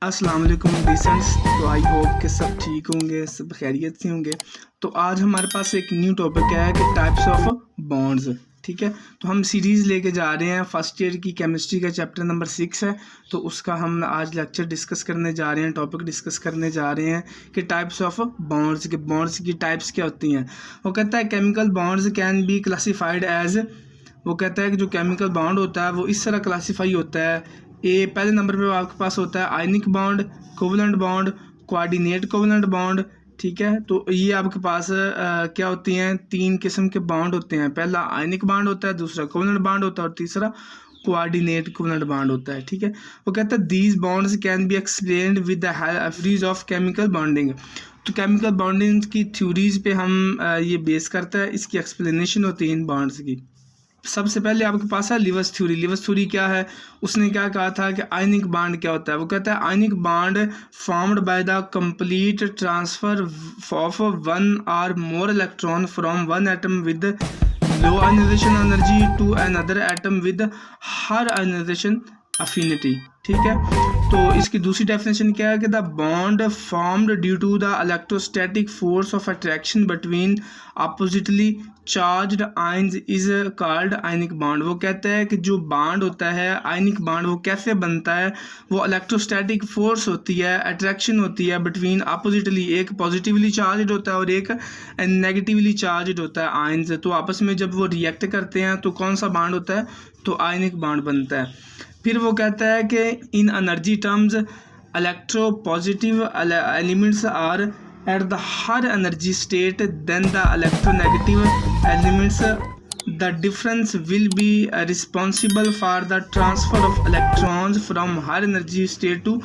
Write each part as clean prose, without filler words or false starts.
अस्सलाम वालेकुम डिसेंट्स। तो आई होप कि सब ठीक होंगे, सब खैरियत से होंगे। तो आज हमारे पास एक न्यू टॉपिक है कि टाइप्स ऑफ बॉन्ड्स। ठीक है, तो हम सीरीज़ लेके जा रहे हैं। फर्स्ट ईयर की केमिस्ट्री का चैप्टर नंबर 6 है, तो उसका हम आज लेक्चर डिस्कस करने जा रहे हैं, टॉपिक डिस्कस करने जा रहे हैं कि टाइप्स ऑफ बॉन्ड्स के बॉन्ड्स की टाइप्स क्या होती हैं। वो कहता है chemical bonds can be classified as, वो कहता है कि जो केमिकल बॉन्ड होता है वो इस तरह क्लासीफाई होता है। पहले नंबर पे आपके पास होता है ionic bond, covalent bond, coordinate covalent bond. ठीक है, तो ये आपके पास क्या होती हैं, तीन किस्म के बॉन्ड होते हैं। पहला आयनिक बॉन्ड होता है, दूसरा कोवलेंट बॉन्ड होता है और तीसरा कोऑर्डिनेट कोवलेंट बॉन्ड होता है। ठीक है, वो कहता है these bonds can be explained with the theories of chemical bonding. तो केमिकल बॉन्डिंग की थ्योरीज पे हम ये बेस करता है, इसकी एक्सप्लेनेशन होती है इन बॉन्ड्स की। सबसे पहले आपके पास है लिवस थ्योरी। लिवस थ्योरी क्या है, उसने क्या कहा था कि आयनिक बॉन्ड क्या होता है। वो कहता है ionic bond formed by the complete transfer of one or more electron from one atom with low ionization energy to another atom with high ionization affinity. ठीक है, तो इसकी दूसरी डेफिनेशन क्या है कि the bond formed due to the electrostatic force of attraction between oppositely charged ions is called ionic bond. वो कहता है कि जो बॉन्ड होता है आयनिक बॉन्ड वो कैसे बनता है, वो इलेक्ट्रोस्टैटिक फोर्स होती है, अट्रैक्शन होती है बिटवीन अपोजिटली, एक पॉजिटिवली चार्ज्ड होता है और एक नेगेटिवली चार्ज्ड होता है आयंस। तो आपस में जब वो रिएक्ट करते हैं तो कौन सा बॉन्ड होता है, तो आयनिक बॉन्ड बनता है। फिर वो कहता है कि in energy terms electropositive elements are at the higher energy state than the electronegative elements. The difference will be responsible for the transfer of electrons from higher energy state to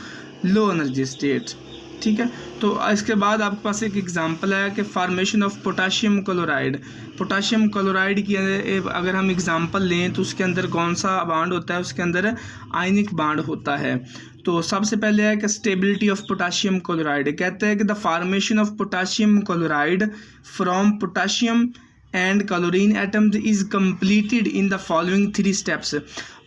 low energy state. ठीक है, तो इसके बाद आपके पास एक example है कि formation of potassium chloride. Potassium chloride की अगर हम एग्जांपल लें तो उसके अंदर कौन सा बॉन्ड होता है, उसके अंदर आयनिक बॉन्ड होता है। तो सबसे पहले है कि स्टेबिलिटी ऑफ पोटाशियम क्लोराइड। कहते हैं कि the formation of potassium chloride from potassium and chlorine atoms is completed in the following 3 steps.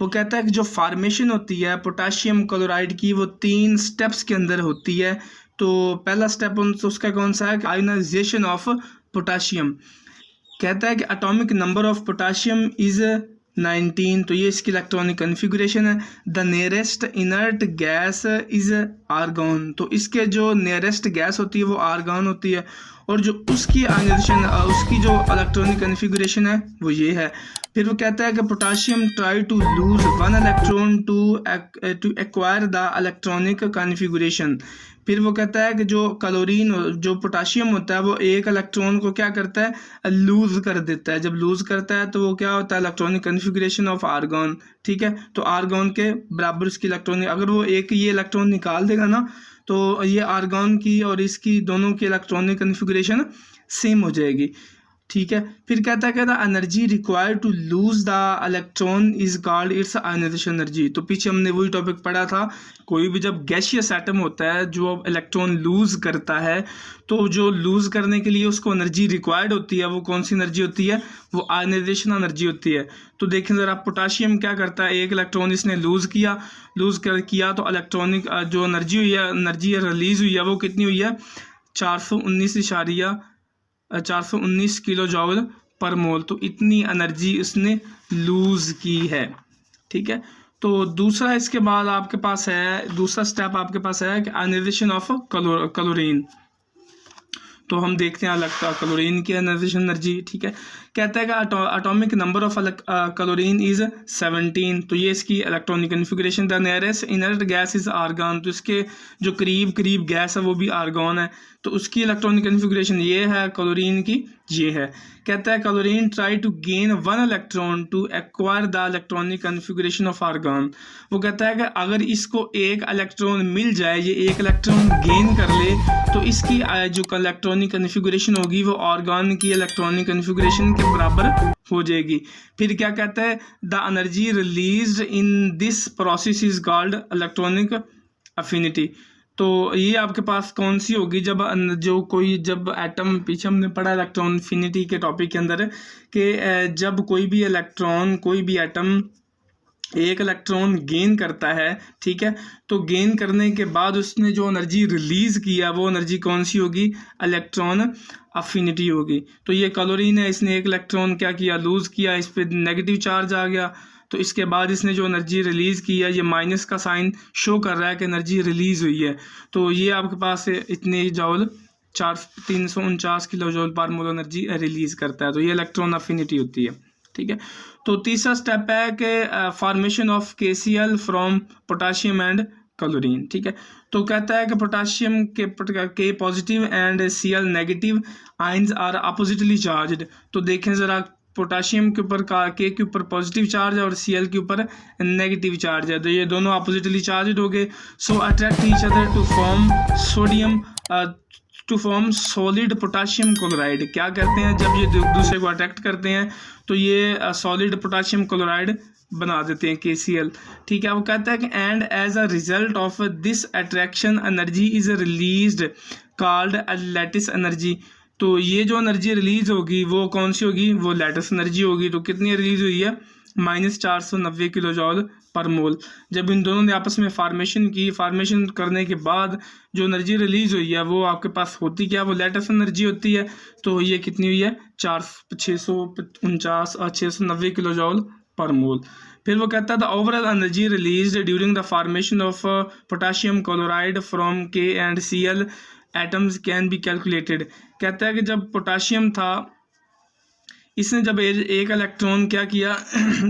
वो कहता है कि जो फॉर्मेशन होती है पोटाशियम क्लोराइड की वो 3 स्टेप्स के अंदर होती है। तो पहला स्टेप उसका कौन सा है, आयोनाइजेशन ऑफ पोटाशियम। कहता है कि atomic number of potassium is 19, तो ये इसकी इलेक्ट्रॉनिक कन्फिगरेशन है। The nearest inert gas is argon, तो इसके जो नियरेस्ट गैस होती है वो आर्गॉन होती है, और जो उसकी आयोनाइजेशन उसकी जो इलेक्ट्रॉनिक कन्फिगरेशन है वो ये है। फिर वो कहता है कि potassium try to lose 1 electron to acquire the electronic configuration. फिर वो कहता है कि जो क्लोरीन जो पोटाशियम होता है वो एक इलेक्ट्रॉन को क्या करता है, लूज कर देता है। जब लूज करता है तो वो क्या होता है, इलेक्ट्रॉनिक कन्फिगरेशन ऑफ आर्गॉन। ठीक है, तो आर्गॉन के बराबर इसकी इलेक्ट्रॉनिक, अगर वो एक ये इलेक्ट्रॉन निकाल देगा ना तो ये आर्गॉन की और इसकी दोनों की इलेक्ट्रॉनिक कन्फिगरेशन सेम हो जाएगी। ठीक है, फिर कहता है the energy required to lose the electron is called its ionization energy. तो पीछे हमने वही टॉपिक पढ़ा था, कोई भी जब गैसियस एटम होता है जो इलेक्ट्रॉन लूज करता है तो जो लूज करने के लिए उसको एनर्जी रिक्वायर्ड होती है वो कौन सी एनर्जी होती है, वो आयोनाइजेशन एनर्जी होती है। तो देखें ज़रा, पोटाशियम क्या करता है, एक इलेक्ट्रॉन इसने लूज किया तो इलेक्ट्रॉनिक जो एनर्जी हुई है, एनर्जी रिलीज हुई है वो कितनी हुई है, 419 किलो जॉल पर मोल। तो इतनी एनर्जी उसने लूज की है। ठीक है, तो दूसरा इसके बाद आपके पास है, दूसरा स्टेप आपके पास है कि आयोनाइजेशन ऑफ क्लोरीन। तो हम देखते हैं लगता क्लोरीन की आयोनाइजेशन एनर्जी। ठीक है, कहता है कि atomic number of chlorine is 17, तो ये इसकी electronic configuration. The nearest inert gas is argon, तो इसके जो करीब गैस है वो भी आर्गॉन है, तो उसकी इलेक्ट्रॉनिक कन्फिगरेशन ये है, क्लोरीन की ये है। कहता है chlorine try to gain 1 electron to acquire the electronic configuration of argon. वो कहता है कि अगर इसको एक इलेक्ट्रॉन मिल जाए, ये एक इलेक्ट्रॉन गेन कर ले तो इसकी जो इलेक्ट्रॉनिक कन्फिगरेशन होगी वो आर्गॉन की इलेक्ट्रॉनिक कन्फिगरेशन के बराबर हो जाएगी। फिर क्या कहता है, the energy released in this process is called electronic affinity. तो ये आपके पास कौन सी होगी, जब एटम, पीछे हमने पढ़ा इलेक्ट्रॉन अफिनिटी के टॉपिक के अंदर कि जब कोई भी एटम एक इलेक्ट्रॉन गेन करता है, ठीक है, तो गेन करने के बाद उसने जो एनर्जी रिलीज किया वो एनर्जी कौन सी होगी, इलेक्ट्रॉन अफिनिटी होगी। तो ये क्लोरीन है, इसने एक इलेक्ट्रॉन क्या किया, लूज किया, इस पर नेगेटिव चार्ज आ गया, तो इसके बाद इसने जो एनर्जी रिलीज की है, ये माइनस का साइन शो कर रहा है कि एनर्जी रिलीज हुई है। तो ये आपके पास इतने जॉल 349 किलो जॉल पर मोल एनर्जी रिलीज करता है। तो ये इलेक्ट्रॉन अफिनिटी होती है, ठीक है। तो तीसरा स्टेप है कि formation of KCl from potassium and chlorine, ठीक है। तो कहता है कि पोटाशियम के positive and Cl negative ions are oppositely charged. तो देखें ज़रा, पोटाशियम के ऊपर के ऊपर पॉजिटिव चार्ज है और Cl के ऊपर नेगेटिव चार्ज है, तो ये दोनों अपोजिटली चार्ज हो गए। So attract each other to form sodium to form solid potassium chloride. क्या करते हैं, जब ये दूसरे को अट्रैक्ट करते हैं तो ये सॉलिड पोटाशियम क्लोराइड बना देते हैं KCl, ठीक है। वो कहता है कि and as a result of this attraction energy is released called lattice energy. तो ये जो एनर्जी रिलीज होगी वो कौन सी होगी, वो लैटिस एनर्जी होगी। तो कितनी रिलीज हुई है, -490 किलो जॉल पर मोल। जब इन दोनों ने आपस में फार्मेशन करने के बाद जो एनर्जी रिलीज हुई है वो आपके पास होती क्या, वो लैटिस एनर्जी होती है। तो ये कितनी हुई है, 649 और 690 किलो जॉल पर मोल। फिर वो कहता है the overall energy released during the formation of potassium chloride from K and Cl atoms can be calculated. कहता है कि जब पोटाशियम था, इसने जब एक इलेक्ट्रॉन क्या किया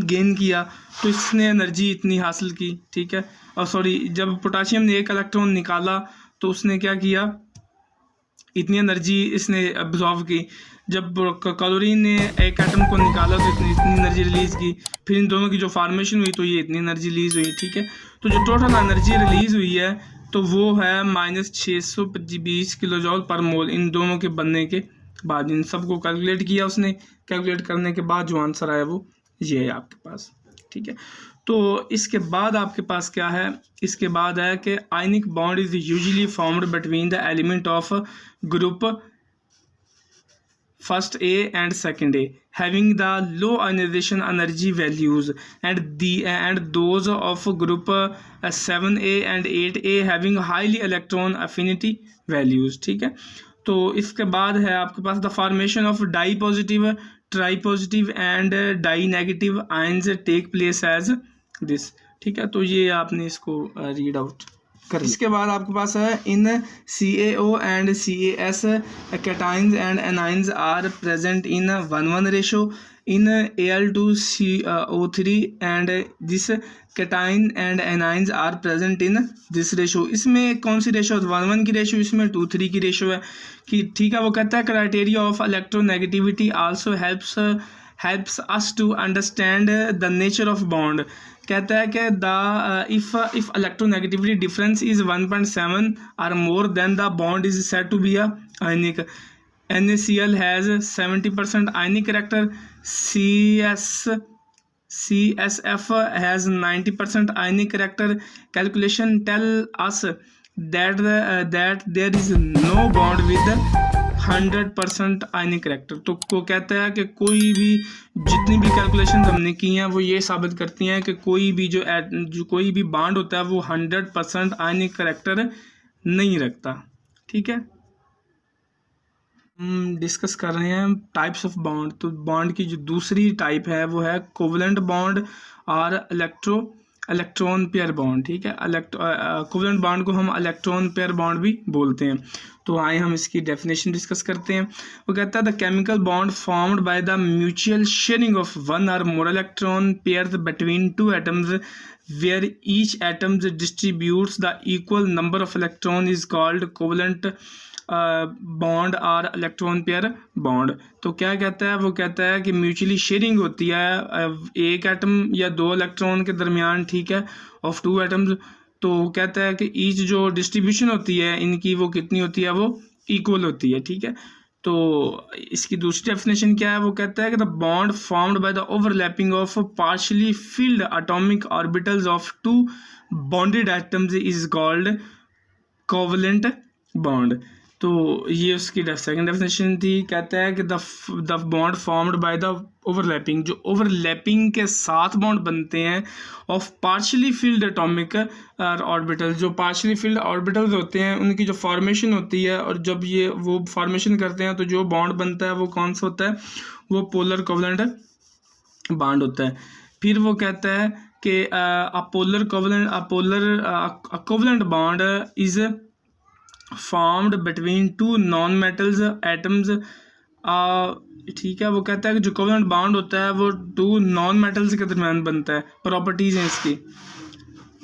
गेन किया, तो इसने एनर्जी इतनी हासिल की, ठीक है। और सॉरी, जब पोटाशियम ने एक इलेक्ट्रॉन निकाला तो उसने क्या किया, इतनी एनर्जी इसने एब्जॉर्व की। जब क्लोरीन ने एक एटम को निकाला तो इतनी एनर्जी रिलीज की। फिर इन दोनों की जो फार्मेशन हुई तो ये इतनी एनर्जी रिलीज हुई, ठीक है। तो जो टोटल एनर्जी रिलीज हुई है तो वो है -620 किलो जॉल पर मोल इन दोनों के बनने के बाद। इन सबको कैलकुलेट किया उसने, कैलकुलेट करने के बाद जो आंसर आया वो ये है आपके पास, ठीक है। तो इसके बाद आपके पास क्या है, इसके बाद है कि ionic bond is usually formed between the element of group first A and second A having the low ionization energy values and those of group 7A and 8A having highly electron affinity values, ठीक है। तो इसके बाद है आपके पास the formation of di positive, tri positive and di negative ions take place as this, ठीक है। तो ये आपने इसको रीड आउट कर। इसके बाद आपके पास है in CaO and CaS cations and anions are present in 1:1 ratio in Al2CO3 and this cation and anions are present in this ratio. इसमें कौन सी रेशो, 1:1 की रेशो, इसमें 2:3 की रेशो है कि, ठीक है। वो कहता है criteria of electronegativity also helps us to understand the nature of bond. कहता है कि इफ इलेक्ट्रोनेगेटिविटी डिफरेंस इज 1.7 और more than the bond is said to be ionic. NaCl has 70% ionic character, CSF has 90% ionic character. Calculation tell us that there is no bond with 100% ionic character. तो को कहता है कि कोई भी जितनी भी कैलकुलेशन हमने की हैं वो ये साबित करती हैं कि कोई भी जो कोई भी बॉन्ड होता है वो 100% आयनिक कैरेक्टर नहीं रखता, ठीक है। हम डिस्कस कर रहे हैं टाइप्स ऑफ बॉन्ड। तो बॉन्ड की जो दूसरी टाइप है वो है covalent bond or electron pair bond, ठीक है। कोवलेंट बॉन्ड को हम इलेक्ट्रॉन पेयर बॉन्ड भी बोलते हैं। तो आए हम इसकी डेफिनेशन डिस्कस करते हैं। वो कहता है the chemical bond formed by the mutual sharing of one or more electron pairs between two atoms where each atoms distributes the equal number of electron is called covalent bond or electron pair bond. तो क्या कहता है, वो कहता है कि mutually sharing होती है एक एटम या दो इलेक्ट्रॉन के दरमियान, ठीक है, ऑफ टू एटम्स। तो कहता है कि ईच जो डिस्ट्रीब्यूशन होती है इनकी वो कितनी होती है, वो इक्वल होती है, ठीक है। तो इसकी दूसरी डेफिनेशन क्या है, वो कहता है कि the bond formed by the overlapping of partially filled atomic orbitals of two bonded atoms is called covalent bond. तो ये उसकी सेकंड डेफिनेशन थी। कहता है कि the bond formed by the overlapping, जो ओवरलैपिंग के साथ बॉन्ड बनते हैं of partially filled atomic orbital, जो पार्शियली फिल्ड ऑर्बिटल्स होते हैं उनकी जो फॉर्मेशन होती है, और जब ये वो फॉर्मेशन करते हैं तो जो बॉन्ड बनता है वो कौन सा होता है, वो पोलर कोवलेंट बॉन्ड होता है। फिर वो कहता है कि polar covalent bond is formed between two non metals atoms. ठीक है, वो कहता है कि जो कोवलेंट बॉन्ड होता है वो टू नॉन मेटल्स के दरमियान बनता है। प्रॉपर्टीज़ हैं इसकी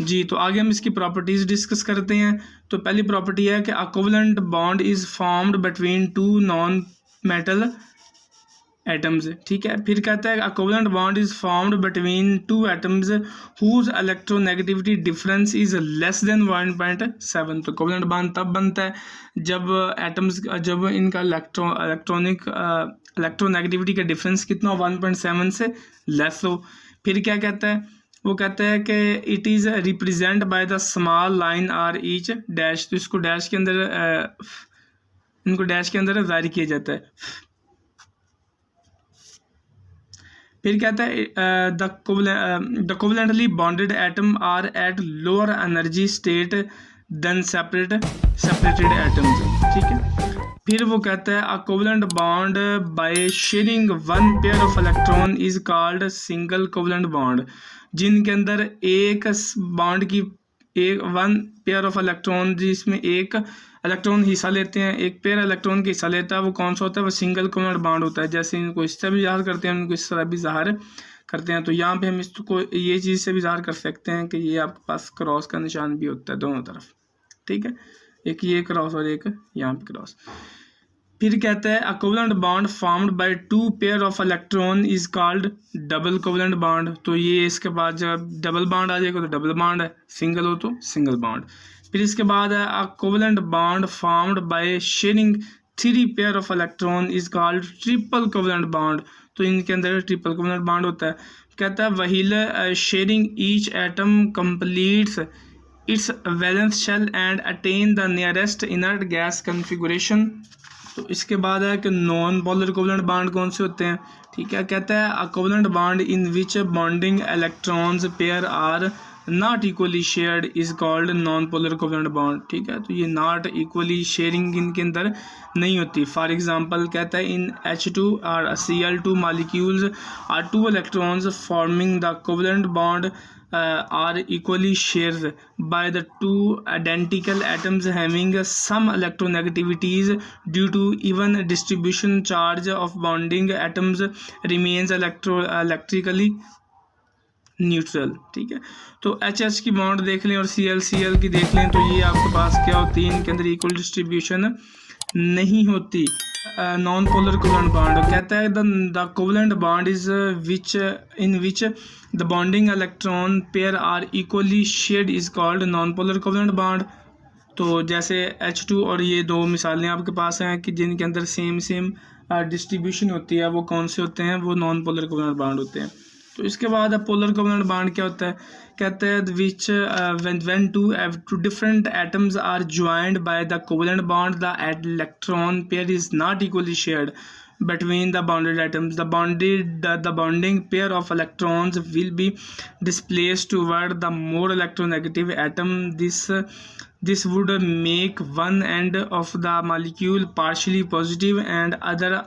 जी। तो आगे हम इसकी प्रॉपर्टीज़ डिस्कस करते हैं। तो पहली प्रॉपर्टी है कि a covalent bond is formed between two non metal atoms. ठीक है, फिर कहता है a covalent bond is formed between two atoms whose electronegativity difference is less than 1.7। तो कोवलेंट बॉन्ड तब बनता है जब एटम्स, जब इनका इलेक्ट्रोनेगेटिविटी का डिफरेंस कितना 1.7 से लेस हो। फिर क्या कहता है, वो कहता है कि it is represent by the small line or each dash. तो इसको डैश के अंदर इनको डैश के अंदर जारी किया जाता है। फिर कहता है the covalently bonded atom are at lower energy state than separated atoms. ठीक है, फिर वो कहता है a covalent bond by sharing one pair of electron is called single covalent bond. जिनके अंदर एक बॉन्ड की एक वन पेयर ऑफ इलेक्ट्रॉन, जिसमें एक इलेक्ट्रॉन हिस्सा लेते हैं, एक पेयर इलेक्ट्रॉन का हिस्सा लेता है, वो कौन सा होता है, वो सिंगल कोवलेंट बॉन्ड होता है। जैसे इनको इस तरह भी ज़ाहिर करते हैं, उनको इस तरह भी ज़ाहिर करते हैं। तो यहाँ पे हम इसको ये चीज़ से भी ज़ाहिर कर सकते हैं कि ये आपके पास क्रॉस का निशान भी होता है दोनों तरफ। ठीक है, एक ये क्रॉस और एक यहाँ पे क्रॉस। फिर कहता है a covalent bond formed by two pair of electron is called double covalent bond. तो ये इसके बाद जब डबल बॉन्ड आ जाएगा तो डबल बॉन्ड है, सिंगल हो तो सिंगल बॉन्ड। फिर इसके बाद है a covalent bond formed by sharing three pair of electron is called triple covalent bond. तो इनके अंदर ट्रिपल कोवलेंट बॉन्ड होता है। कहता है while sharing each atom completes its valence shell and attain the nearest inert gas configuration. तो इसके बाद है कि नॉन पोलर कोवलेंट बॉन्ड कौन से होते हैं। ठीक है, कहता है a covalent bond in which bonding electrons pair are not equally shared is called non polar covalent bond. ठीक है, तो ये नॉट इक्वली शेयरिंग इनके अंदर नहीं होती। फॉर एग्जांपल कहता है इन H2 और Cl2 molecules are two electrons forming the covalent bond are equally shared by the two identical atoms having some electronegativities due to even distribution. Charge of bonding atoms remains electrically neutral. ठीक है, तो HH की bond देख लें और Cl की देख लें, तो ये आपके पास क्या होती है, इनके अंदर इक्वल डिस्ट्रीब्यूशन नहीं होती। नॉन पोलर कोवलेंट बॉन्ड कहता है the covalent bond is in which the bonding electron pair are equally shared is called non polar covalent bond. तो जैसे H2 और ये दो मिसालें आपके पास हैं कि जिनके अंदर सेम डिस्ट्रीब्यूशन होती है, वो कौन से होते हैं, वो नॉन पोलर कोवलेंट बॉन्ड होते हैं। तो इसके बाद पोलर कोवलेंट बॉन्ड क्या होता है, कहते हैं which when two different atoms are joined by the covalent bond the electron pair is not equally shared between the bonded atoms. The bonding pair of electrons will be displaced toward the more electronegative atom. This would make one end of the molecule partially positive and other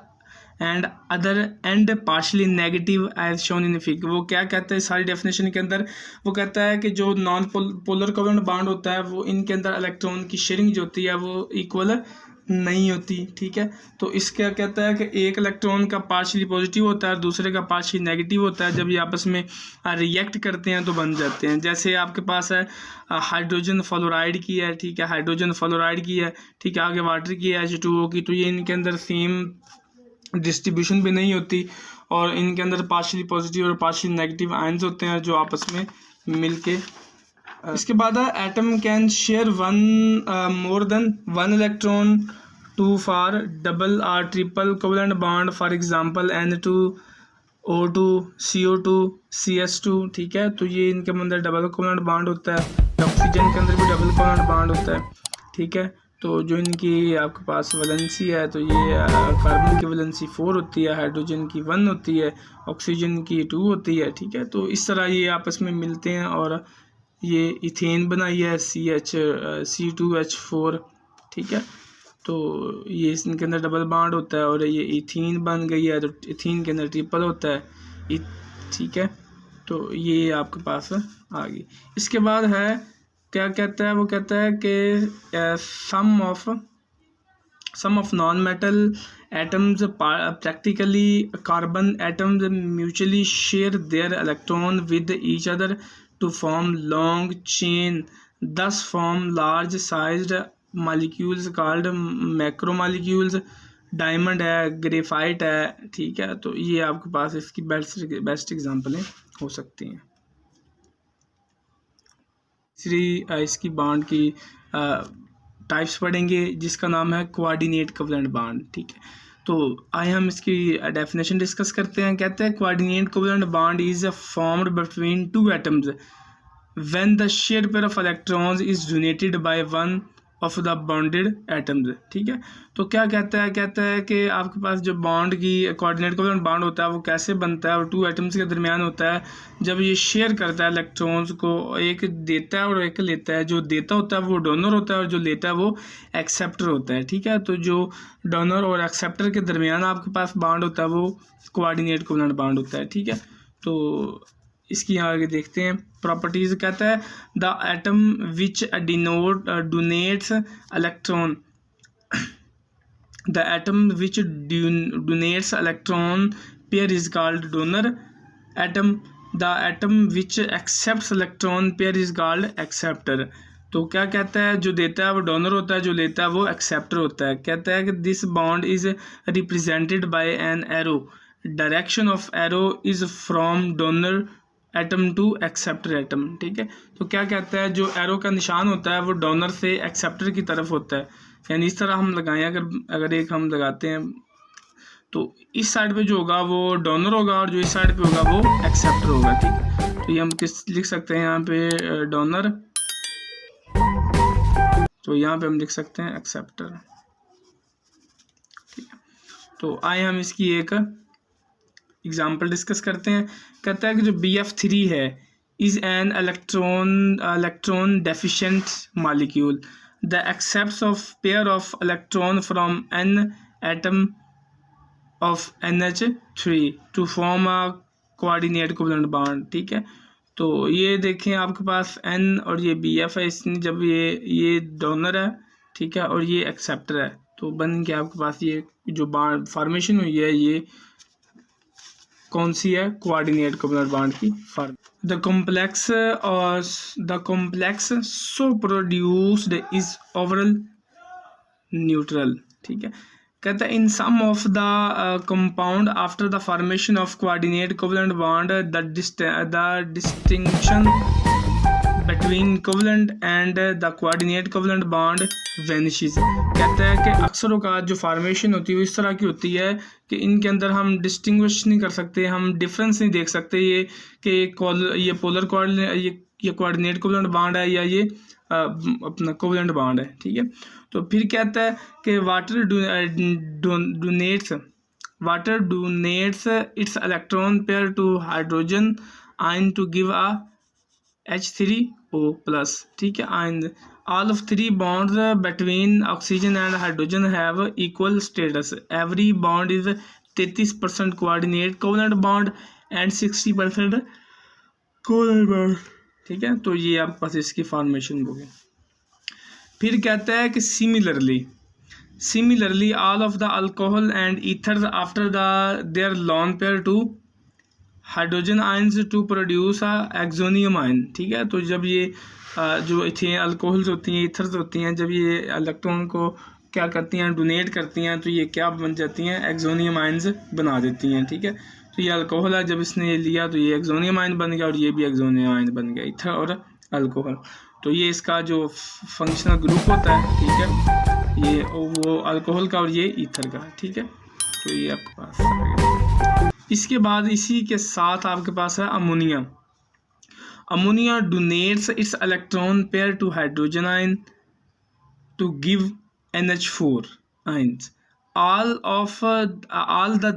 end partially negative as shown in the figure. वो क्या कहता है सारी definition के अंदर, वो कहता है कि जो नॉन पोलर कोवलेंट बॉन्ड होता है वो इनके अंदर इलेक्ट्रॉन की शेयरिंग जो होती है वो इक्वल नहीं होती। ठीक है, तो इसका कहता है कि एक इलेक्ट्रॉन का पार्शियली पॉजिटिव होता है और दूसरे का पार्शियली नेगेटिव होता है। जब ये आपस में रिएक्ट करते हैं तो बन जाते हैं। जैसे आपके पास है हाइड्रोजन फ्लोराइड की है, ठीक है, हाइड्रोजन फ्लोराइड की है, ठीक है, आगे वाटर की है H2O की, तो ये इनके अंदर सेम डिस्ट्रीब्यूशन भी नहीं होती और इनके अंदर पार्शियली पॉजिटिव और पार्शियली नेगेटिव आयंस होते हैं जो आपस में मिलके। इसके बाद atom can share more than one electron to form double or triple covalent bond. For example N2O2 CO2 CS2। ठीक है, तो ये इनके अंदर डबल कोवलेंट बॉन्ड होता है। ऑक्सीजन के अंदर भी डबल कोवलेंट बॉन्ड होता है। ठीक है, तो जो इनकी आपके पास वैलेंसी है तो ये कार्बन की वैलेंसी 4 होती है, हाइड्रोजन की 1 होती है, ऑक्सीजन की 2 होती है। ठीक है, तो इस तरह ये आपस में मिलते हैं और ये इथेन बनाई है C2H4। ठीक है, तो ये इनके अंदर डबल बॉन्ड होता है और ये इथीन बन गई है, तो इथीन के अंदर ट्रिपल होता है। ठीक है, तो ये आपके पास आ गई। इसके बाद है क्या कहता है, वो कहता है कि some of non metal atoms practically carbon atoms mutually share their electron with each other to form long chain, thus form large sized molecules called macromolecules. Diamond है, ग्रेफाइट है। ठीक है, तो ये आपके पास इसकी बेस्ट एग्जांपलें हो सकती हैं। तीसरी इसकी बॉन्ड की टाइप्स पढ़ेंगे जिसका नाम है कोऑर्डिनेट कोवलेंट बॉन्ड। ठीक है, तो आइए हम इसकी डेफिनेशन डिस्कस करते हैं। कहते हैं coordinate covalent bond is formed between two atoms when the share pair of electrons is donated by one of the bonded atoms. ठीक है, तो क्या कहता है कि आपके पास जो बॉन्ड की कोऑर्डिनेट कोवलेंट बॉन्ड होता है वो कैसे बनता है और टू एटम्स के दरमियान होता है जब ये शेयर करता है इलेक्ट्रॉन्स को, एक देता है और एक लेता है। जो देता होता है वो डोनर होता है और जो लेता है वो एक्सेप्टर होता है। ठीक है, तो जो डोनर और एक्सेप्टर के दरमियान आपके पास बॉन्ड होता है वो कोऑर्डिनेट कोवलेंट बॉन्ड होता है। ठीक है, तो इसकी यहाँ आगे देखते हैं प्रॉपर्टीज। कहता है the atom which donates electron, the atom which donates electron pair is called donor atom, the atom which accepts electron pair is called acceptor. तो क्या कहता है, जो देता है वो डोनर होता है, जो लेता है वो एक्सेप्टर होता है। कहता है कि this bond is represented by an arrow, direction of arrow is from donor atom to acceptor atom. ठीक है, तो क्या कहता है, जो एरो का निशान होता है वो डोनर से एक्सेप्टर की तरफ होता है। यानी इस तरह हम लगाएं, अगर एक हम लगाते हैं तो इस साइड पे जो होगा वो डोनर होगा और जो इस साइड पे होगा वो एक्सेप्टर होगा। ठीक है, तो ये हम किस लिख सकते हैं यहाँ पे डोनर, तो यहाँ पे हम लिख सकते हैं एक्सेप्टर। ठीक है, तो आइए हम इसकी एक एग्जाम्पल डिस्कस करते हैं। कहता है कि जो BF3 है is an electron deficient molecule, the accepts of pair of electron from an atom of NH3 to form a coordinate covalent bond. ठीक है, तो ये देखें आपके पास N और ये BF है, इसने जब ये डोनर है। ठीक है, और ये एक्सेप्टर है, तो बन के आपके पास ये जो बॉन्ड फॉर्मेशन हुई है ये कौन सी है, कोऑर्डिनेट कोवलेंट बॉन्ड की form. The complex so produced is overall neutral. ठीक है, कहता है in some of the compound after the formation of coordinate covalent bond the distinction between covalent and the coordinate covalent bond vanishes. कहता है कि अक्सर औक़ात जो फार्मेशन होती है वो इस तरह की होती है कि इनके अंदर हम डिस्टिंग्विश नहीं कर सकते, हम डिफरेंस नहीं देख सकते ये कि ये पोलर कोऑर्डिनेट, ये कोऑर्डिनेट कोवलेंट बॉन्ड है या ये अपना कोवलेंट बॉन्ड है। ठीक है, तो फिर कहता है कि water donates its electron pair to hydrogen ion to give a H3O+। ठीक है, and all of three bonds between oxygen and hydrogen have equal status. Every bond is 33% coordinate covalent bond and 60% covalent bond। ठीक है, तो ये आपके पास इसकी formation हो गई। फिर कहता है कि similarly all of the alcohol and ethers after their lone pair to hydrogen ions to produce oxonium ion. ठीक है, तो जब ये जो इथेन अल्कोहल्स होती हैं, ईथर्स होती हैं, जब ये इलेक्ट्रॉन को क्या करती हैं, डोनेट करती हैं, तो ये क्या बन जाती हैं, एक्सोनियम आयन्स बना देती हैं। ठीक है, तो ये अल्कोहल है, जब इसने ये लिया तो ये एक्सोनियम आयन बन गया और ये भी एक्सोनियम आयन बन गया, ईथर और अल्कोहल। तो ये इसका जो फंक्शनल ग्रुप होता है, ठीक है, ये वो अल्कोहल का और ये ईथर का। ठीक है, तो ये आपके पास आ गया। इसके बाद इसी के साथ आपके पास है ammonia donates its electron pair to hydrogen ion to give NH4 ions. All the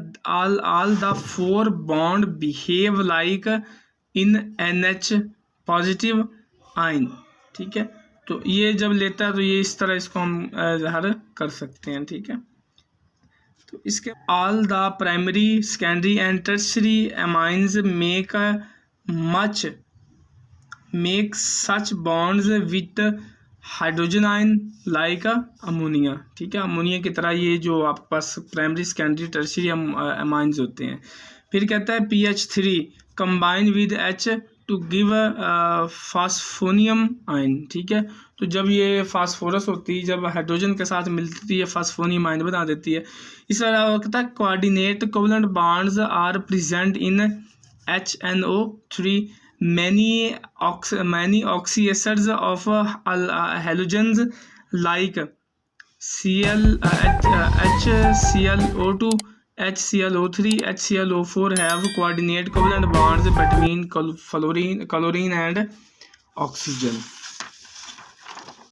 4 bond behave like in NH positive ion. ठीक है, तो ये जब लेता है तो ये इस तरह इसको हम ज़ाहिर कर सकते हैं। ठीक है, तो इसके all the primary, secondary and tertiary amines make such bonds with hydrogen ion like ammonia. ठीक है, अमोनिया की तरह ये जो आपके पास प्राइमरी, सेकेंडरी, टर्शियरी अमाइंस होते हैं। फिर कहता है PH3 combine with H to give phosphonium ion. ठीक है, तो जब ये फास्फोरस होती है, जब हाइड्रोजन के साथ मिलती है, फास्फोनियम आयन बना देती है। इस तरह कहता है coordinate covalent bonds are present in HNO3 many oxy acids of halogens like HClO2, HClO3, HClO4 have coordinate covalent bonds between chlorine and oxygen.